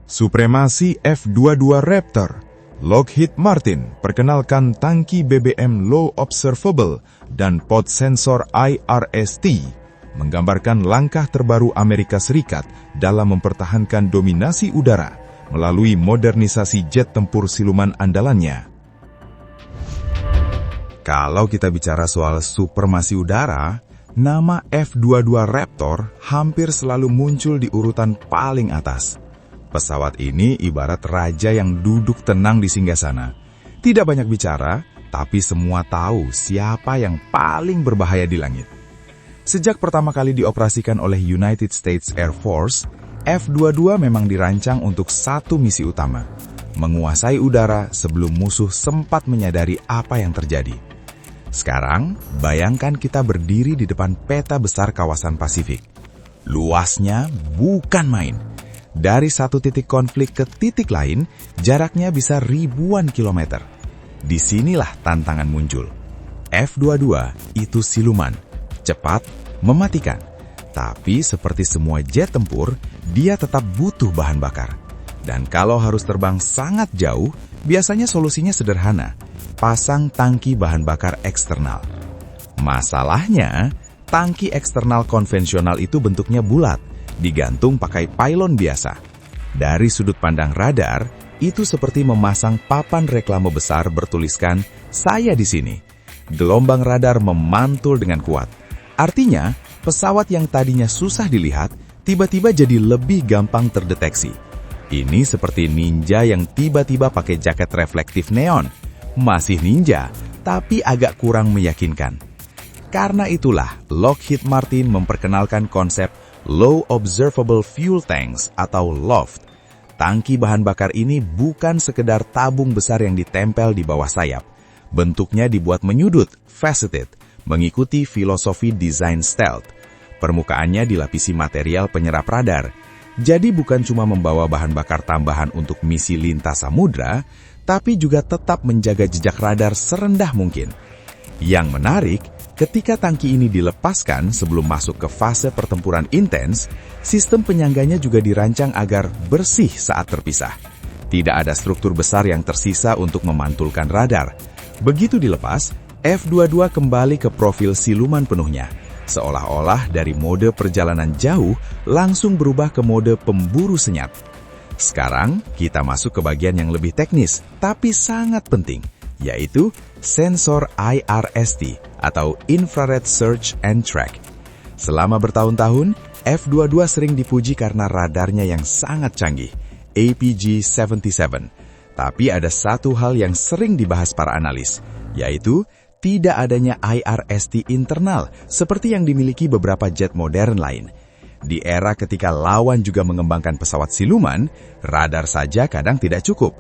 Supremasi F-22 Raptor. Lockheed Martin perkenalkan tangki BBM Low Observable dan pod sensor IRST, menggambarkan langkah terbaru Amerika Serikat dalam mempertahankan dominasi udara melalui modernisasi jet tempur siluman andalannya. Kalau kita bicara soal supremasi udara, nama F-22 Raptor hampir selalu muncul di urutan paling atas. Pesawat ini ibarat raja yang duduk tenang di singgasana. Tidak banyak bicara, tapi semua tahu siapa yang paling berbahaya di langit. Sejak pertama kali dioperasikan oleh United States Air Force, F-22 memang dirancang untuk satu misi utama, menguasai udara sebelum musuh sempat menyadari apa yang terjadi. Sekarang, bayangkan kita berdiri di depan peta besar kawasan Pasifik. Luasnya bukan main. Dari satu titik konflik ke titik lain, jaraknya bisa ribuan kilometer. Disinilah tantangan muncul. F-22 itu siluman, cepat, mematikan. Tapi seperti semua jet tempur, dia tetap butuh bahan bakar. Dan kalau harus terbang sangat jauh, biasanya solusinya sederhana. Pasang tangki bahan bakar eksternal. Masalahnya, tangki eksternal konvensional itu bentuknya bulat, digantung pakai pylon biasa. Dari sudut pandang radar, itu seperti memasang papan reklame besar bertuliskan, "Saya di sini." Gelombang radar memantul dengan kuat. Artinya, pesawat yang tadinya susah dilihat, tiba-tiba jadi lebih gampang terdeteksi. Ini seperti ninja yang tiba-tiba pakai jaket reflektif neon. Masih ninja, tapi agak kurang meyakinkan. Karena itulah, Lockheed Martin memperkenalkan konsep Low Observable Fuel Tanks atau LOFT. Tangki bahan bakar ini bukan sekedar tabung besar yang ditempel di bawah sayap. Bentuknya dibuat menyudut, faceted, mengikuti filosofi desain stealth. Permukaannya dilapisi material penyerap radar. Jadi bukan cuma membawa bahan bakar tambahan untuk misi lintas samudra, tapi juga tetap menjaga jejak radar serendah mungkin. Yang menarik, ketika tangki ini dilepaskan sebelum masuk ke fase pertempuran intens, sistem penyangganya juga dirancang agar bersih saat terpisah. Tidak ada struktur besar yang tersisa untuk memantulkan radar. Begitu dilepas, F-22 kembali ke profil siluman penuhnya. Seolah-olah dari mode perjalanan jauh langsung berubah ke mode pemburu senyap. Sekarang, kita masuk ke bagian yang lebih teknis, tapi sangat penting, yaitu sensor IRST atau Infrared Search and Track. Selama bertahun-tahun, F-22 sering dipuji karena radarnya yang sangat canggih, APG-77. Tapi ada satu hal yang sering dibahas para analis, yaitu tidak adanya IRST internal seperti yang dimiliki beberapa jet modern lain. Di era ketika lawan juga mengembangkan pesawat siluman, radar saja kadang tidak cukup.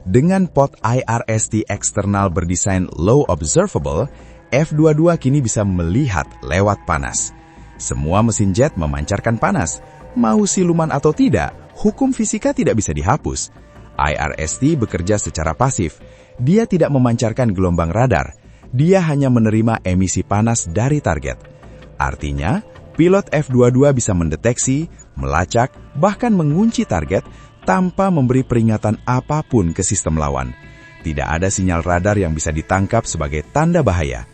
Dengan pod IRST eksternal berdesain low observable, F-22 kini bisa melihat lewat panas. Semua mesin jet memancarkan panas. Mau siluman atau tidak, hukum fisika tidak bisa dihapus. IRST bekerja secara pasif. Dia tidak memancarkan gelombang radar. Dia hanya menerima emisi panas dari target. Artinya, pilot F-22 bisa mendeteksi, melacak, bahkan mengunci target tanpa memberi peringatan apapun ke sistem lawan. Tidak ada sinyal radar yang bisa ditangkap sebagai tanda bahaya.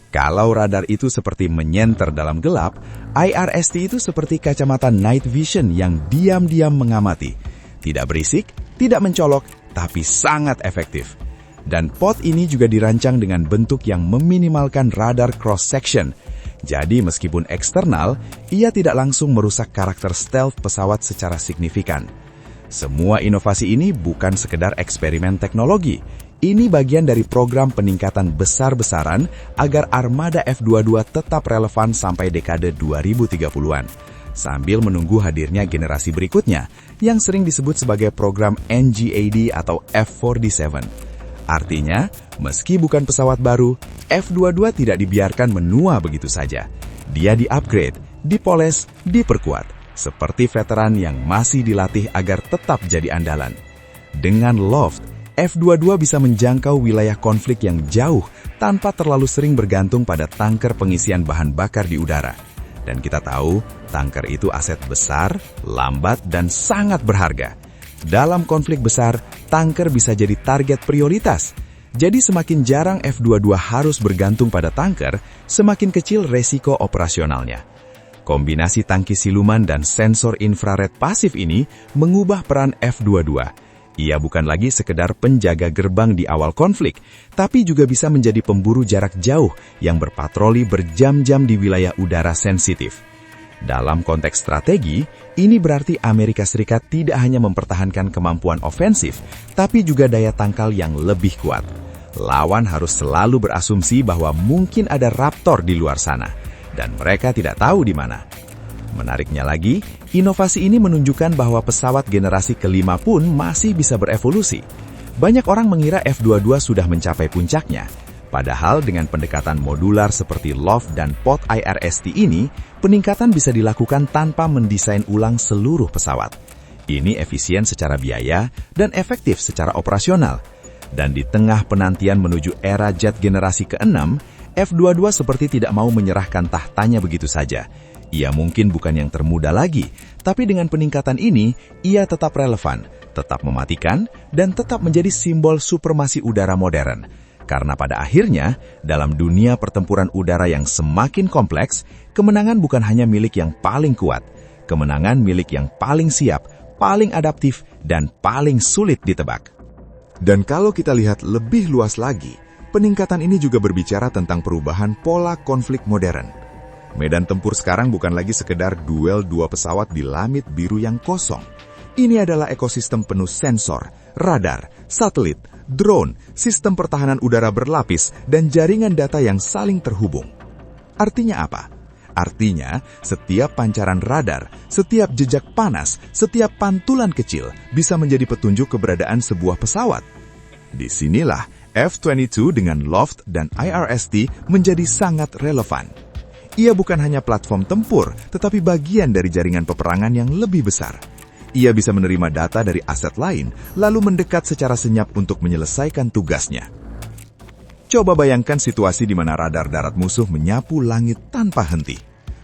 Kalau radar itu seperti menyenter dalam gelap, IRST itu seperti kacamata night vision yang diam-diam mengamati. Tidak berisik, tidak mencolok, tapi sangat efektif. Dan pod ini juga dirancang dengan bentuk yang meminimalkan radar cross-section. Jadi meskipun eksternal, ia tidak langsung merusak karakter stealth pesawat secara signifikan. Semua inovasi ini bukan sekedar eksperimen teknologi. Ini bagian dari program peningkatan besar-besaran agar armada F-22 tetap relevan sampai dekade 2030-an. Sambil menunggu hadirnya generasi berikutnya yang sering disebut sebagai program NGAD atau F-47. Artinya, meski bukan pesawat baru, F-22 tidak dibiarkan menua begitu saja. Dia di-upgrade, dipoles, diperkuat, seperti veteran yang masih dilatih agar tetap jadi andalan. Dengan LOFT, F-22 bisa menjangkau wilayah konflik yang jauh tanpa terlalu sering bergantung pada tanker pengisian bahan bakar di udara. Dan kita tahu, tanker itu aset besar, lambat, dan sangat berharga. Dalam konflik besar, tanker bisa jadi target prioritas. Jadi semakin jarang F-22 harus bergantung pada tanker, semakin kecil resiko operasionalnya. Kombinasi tangki siluman dan sensor infrared pasif ini mengubah peran F-22. Ia bukan lagi sekedar penjaga gerbang di awal konflik, tapi juga bisa menjadi pemburu jarak jauh yang berpatroli berjam-jam di wilayah udara sensitif. Dalam konteks strategi, ini berarti Amerika Serikat tidak hanya mempertahankan kemampuan ofensif, tapi juga daya tangkal yang lebih kuat. Lawan harus selalu berasumsi bahwa mungkin ada Raptor di luar sana, dan mereka tidak tahu di mana. Menariknya lagi, inovasi ini menunjukkan bahwa pesawat generasi kelima pun masih bisa berevolusi. Banyak orang mengira F-22 sudah mencapai puncaknya. Padahal dengan pendekatan modular seperti Loft dan Pod IRST ini, peningkatan bisa dilakukan tanpa mendesain ulang seluruh pesawat. Ini efisien secara biaya dan efektif secara operasional. Dan di tengah penantian menuju era jet generasi ke-6, F-22 seperti tidak mau menyerahkan tahtanya begitu saja. Ia mungkin bukan yang termuda lagi, tapi dengan peningkatan ini, ia tetap relevan, tetap mematikan, dan tetap menjadi simbol supremasi udara modern. Karena pada akhirnya, dalam dunia pertempuran udara yang semakin kompleks, kemenangan bukan hanya milik yang paling kuat, kemenangan milik yang paling siap, paling adaptif, dan paling sulit ditebak. Dan kalau kita lihat lebih luas lagi, peningkatan ini juga berbicara tentang perubahan pola konflik modern. Medan tempur sekarang bukan lagi sekedar duel dua pesawat di langit biru yang kosong. Ini adalah ekosistem penuh sensor, radar, satelit, drone, sistem pertahanan udara berlapis, dan jaringan data yang saling terhubung. Artinya apa? Artinya, setiap pancaran radar, setiap jejak panas, setiap pantulan kecil bisa menjadi petunjuk keberadaan sebuah pesawat. Disinilah F-22 dengan Loft dan IRST menjadi sangat relevan. Ia bukan hanya platform tempur, tetapi bagian dari jaringan peperangan yang lebih besar. Ia bisa menerima data dari aset lain, lalu mendekat secara senyap untuk menyelesaikan tugasnya. Coba bayangkan situasi di mana radar darat musuh menyapu langit tanpa henti.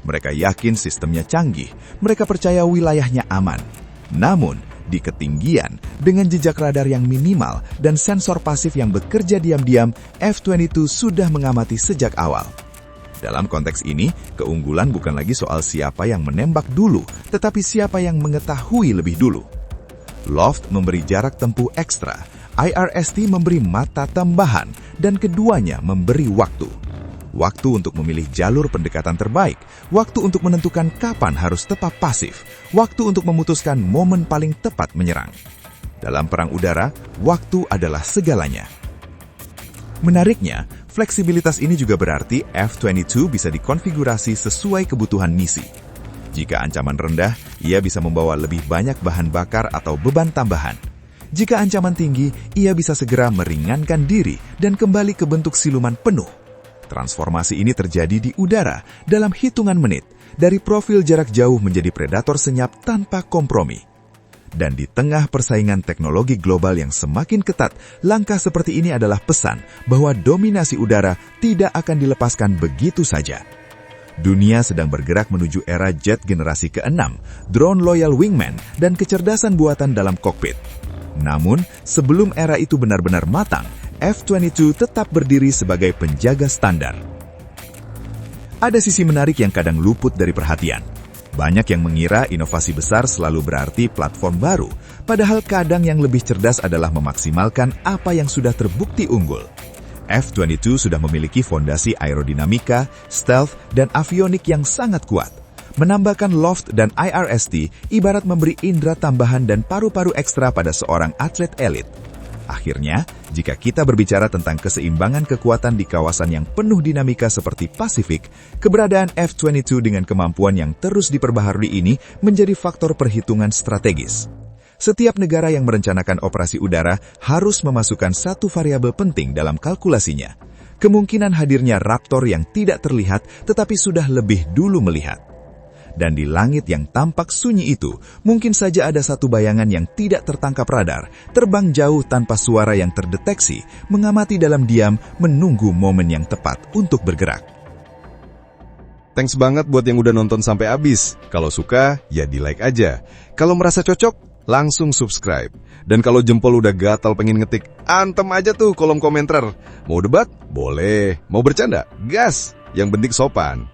Mereka yakin sistemnya canggih, mereka percaya wilayahnya aman. Namun, di ketinggian, dengan jejak radar yang minimal dan sensor pasif yang bekerja diam-diam, F-22 sudah mengamati sejak awal. Dalam konteks ini, keunggulan bukan lagi soal siapa yang menembak dulu, tetapi siapa yang mengetahui lebih dulu. Loft memberi jarak tempuh ekstra, IRST memberi mata tambahan, dan keduanya memberi waktu. Waktu untuk memilih jalur pendekatan terbaik, waktu untuk menentukan kapan harus tetap pasif, waktu untuk memutuskan momen paling tepat menyerang. Dalam perang udara, waktu adalah segalanya. Menariknya, fleksibilitas ini juga berarti F-22 bisa dikonfigurasi sesuai kebutuhan misi. Jika ancaman rendah, ia bisa membawa lebih banyak bahan bakar atau beban tambahan. Jika ancaman tinggi, ia bisa segera meringankan diri dan kembali ke bentuk siluman penuh. Transformasi ini terjadi di udara dalam hitungan menit, dari profil jarak jauh menjadi predator senyap tanpa kompromi. Dan di tengah persaingan teknologi global yang semakin ketat, langkah seperti ini adalah pesan bahwa dominasi udara tidak akan dilepaskan begitu saja. Dunia sedang bergerak menuju era jet generasi ke-6, drone loyal wingman, dan kecerdasan buatan dalam kokpit. Namun, sebelum era itu benar-benar matang, F-22 tetap berdiri sebagai penjaga standar. Ada sisi menarik yang kadang luput dari perhatian. Banyak yang mengira inovasi besar selalu berarti platform baru, padahal kadang yang lebih cerdas adalah memaksimalkan apa yang sudah terbukti unggul. F-22 sudah memiliki fondasi aerodinamika, stealth, dan avionik yang sangat kuat. Menambahkan Loft dan IRST ibarat memberi indera tambahan dan paru-paru ekstra pada seorang atlet elit. Akhirnya, jika kita berbicara tentang keseimbangan kekuatan di kawasan yang penuh dinamika seperti Pasifik, keberadaan F-22 dengan kemampuan yang terus diperbaharui ini menjadi faktor perhitungan strategis. Setiap negara yang merencanakan operasi udara harus memasukkan satu variabel penting dalam kalkulasinya. Kemungkinan hadirnya Raptor yang tidak terlihat tetapi sudah lebih dulu melihat. Dan di langit yang tampak sunyi itu, mungkin saja ada satu bayangan yang tidak tertangkap radar, terbang jauh tanpa suara yang terdeteksi, mengamati dalam diam, menunggu momen yang tepat untuk bergerak. Thanks banget buat yang udah nonton sampai habis. Kalau suka, ya di like aja. Kalau merasa cocok, langsung subscribe. Dan kalau jempol udah gatal pengen ngetik, antem aja tuh kolom komentar. Mau debat? Boleh. Mau bercanda? Gas! Yang penting sopan.